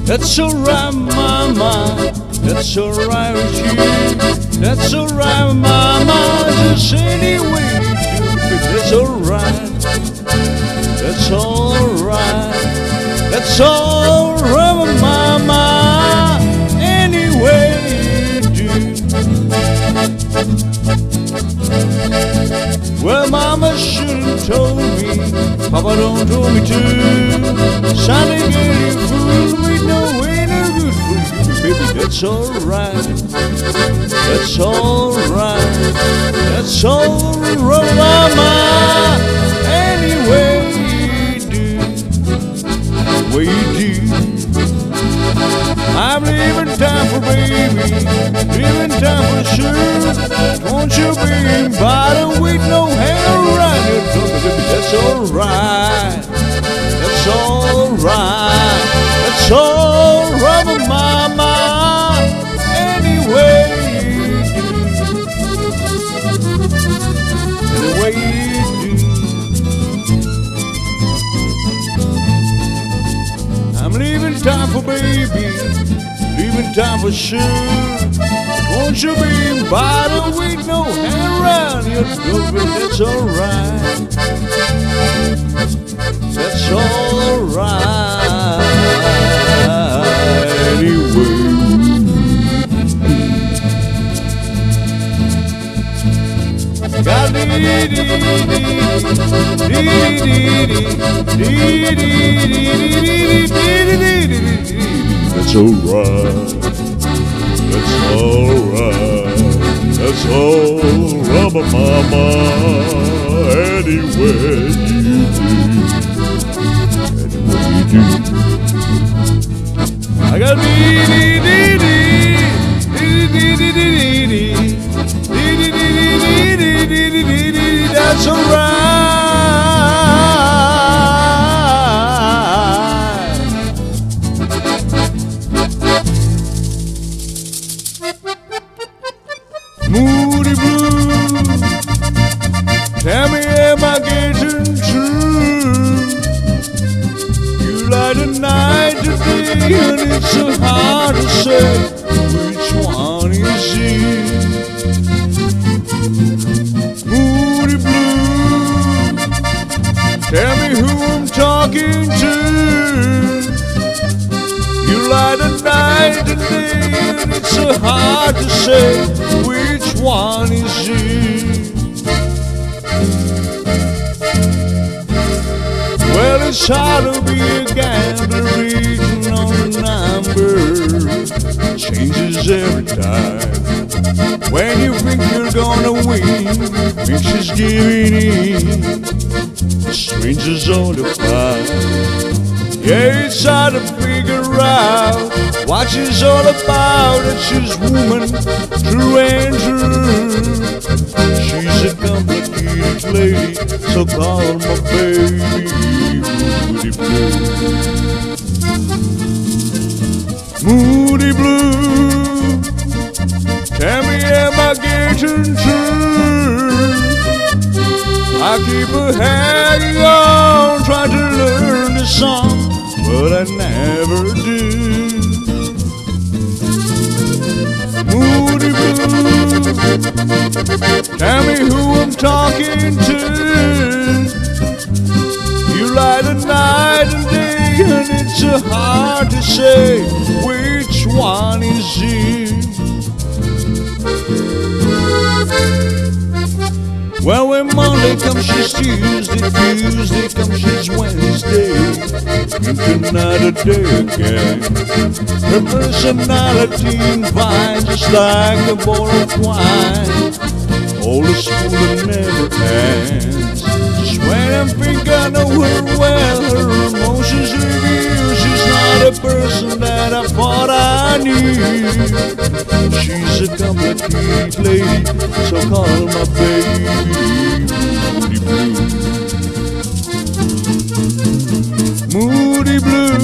That's alright, mama, that's alright with you. That's alright, mama, just any way you do. That's alright, that's alright, that's alright, mama, any way you do. Well, mama should've told me, papa don't told me to. Sonny getting food, we know ain't no good for you, baby. That's alright, that's alright, that's alright, mama. Any way you do, way you do. I'm leaving town for baby, leaving town for sure. Won't you be by the week, no hang around your door, baby. That's alright, that's alright, that's alright, mama. Anyway you do, anyway you do. I'm leaving town for baby, leaving town for sure. Won't you be by the week, no hang around your door, but that's alright, that's alright, anyway. That's alright, that's alright, that's alright, mama. Anyway you do, anyway you do. I got that's alright. Moody blue, tell me am I getting true? You like the night today, and it's so hard to say which one is it. Moody blue, tell me who I'm talking to. You light the night today, and it's so hard to say which one is it. Well, it's hard to be a gambler, reading on the number changes every time. When you think you're gonna win, pictures giving in, strangers on the fire. Yeah, it's hard to figure out what she's all about. And she's woman, true and true. She's a complicated lady, so call her my baby. Moody blue, moody blue, tell me am I getting true? I keep a hanging on, trying to learn the song, but I never do. Moody blue, tell me who I'm talking to. You light the night and day, and it's so hard to say which one is it. Well, when Monday comes, she's Tuesday, Tuesday comes, she's Wednesday, into another day again. Her personality and vibe just like a bowl of wine, all the spoon that never ends. Just when I think I know her well, her emotions reveal she's not a person that I thought I knew. She's a complicated lady, so call her my baby. Moody blue, moody blue.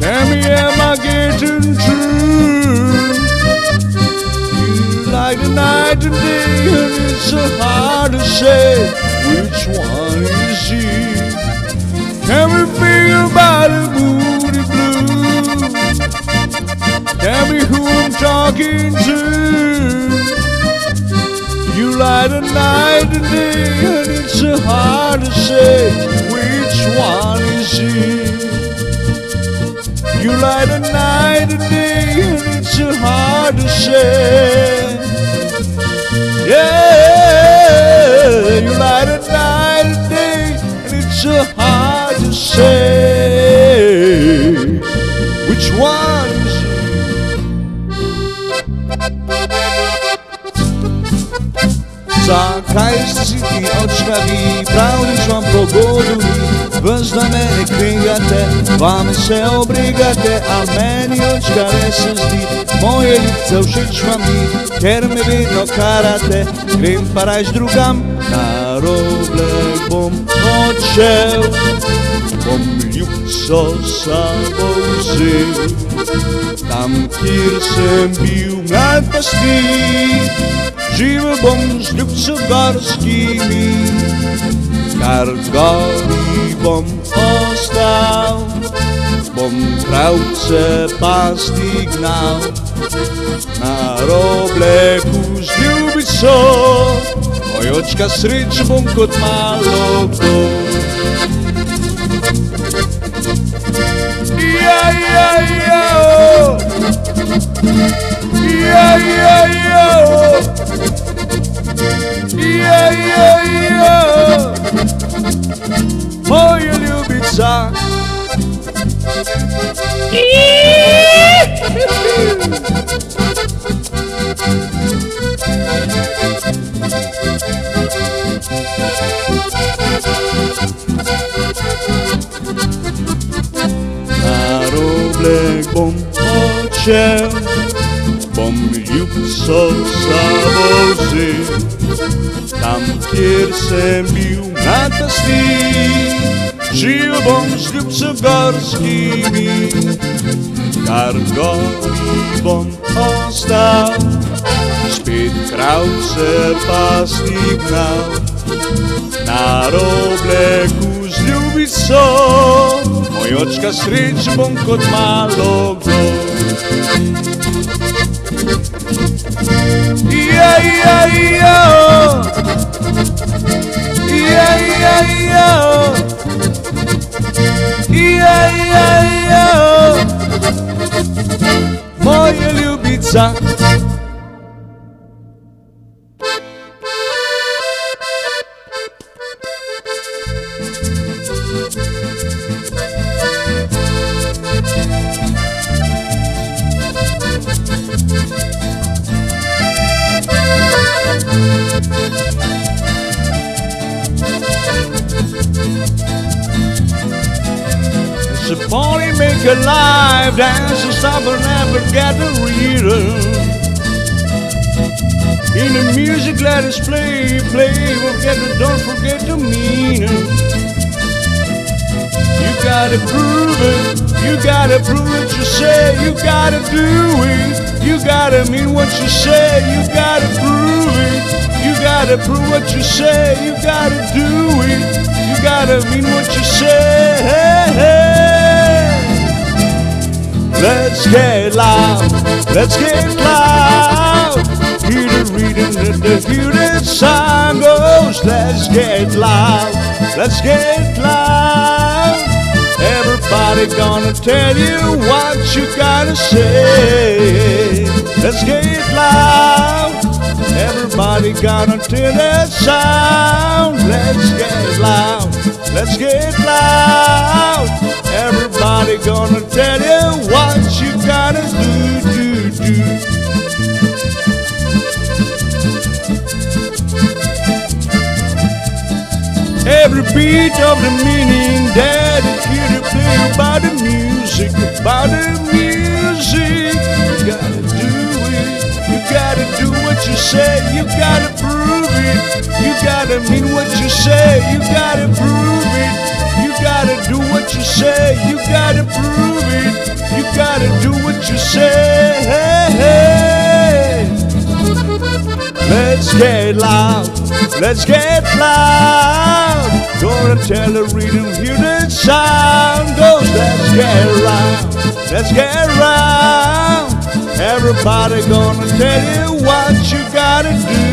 Tell me, am I getting true? You like the night and day, and it's so hard to say which one is she. Tell me, think about it, moody blue. Tell me who I'm talking to. You light the night and day, and it's so hard to say which one is she. You light the night and day, and it's so hard to say. Yeah, you light the night and day, and it's so hard to say which one is she. Zakaj si ti očkavi, pravdiš vam pogodu mi, ves da mene krigate, vame se obrigate, a meni očkare se zdi, moje ljubce všeč vam ni, ker me vedno karate, grem pa rajš drugam, na Roblek bom odšel, bom ljubco sabo vzel, tam kjer sem bil mlad pastir. Živel bom z ljubco gorskimi, kar gori bom ostal, bom kravce pasti gnal, na Robleku z ljubico, moj očka sreč bom kot malo kdo. Ja, ja, ja, ja, ja, ja. Yeah, yeah, yeah. Moja ljubica. Na Roblek bom odšel, bom ljubco sabo vzel, tam kjer sem bil mlad pastir. Živel bom z ljubco gorskimi, kar gori bom ostal, spet kravce pasti gnal, na Robleku z ljubico, moj očka sreč bom kot malo kdo. Ja, ja, ja, ja, ja, ja, ja, ja, ja, moja ljubica. The party make a live dance and stop and never get the rhythm. In the music let us play, play, don't forget the meaning. You gotta prove it, you gotta prove what you say, you gotta do it, you gotta mean what you say, you gotta prove it, you gotta prove what you say, you gotta do it, you gotta mean what you say. Let's get loud, let's get loud. Hear the rhythm, hear the song goes. Let's get loud, let's get loud. Everybody gonna tell you what you gotta say. Let's get loud. Everybody gonna tell that sound. Let's get loud, let's get loud. Everybody gonna tell you what you gotta do, do, do. Every beat of the meaning that is here to play. tell you about the music, about the music. You gotta do it, you gotta do what you say, you gotta prove it. You gotta mean what you say, you gotta prove it. You gotta do what you say, you gotta prove it. You gotta do what you say. Let's get loud, let's get loud. Gonna tell the rhythm, hear the sound goes. Let's get round, let's get round. Everybody gonna tell you what you gotta do.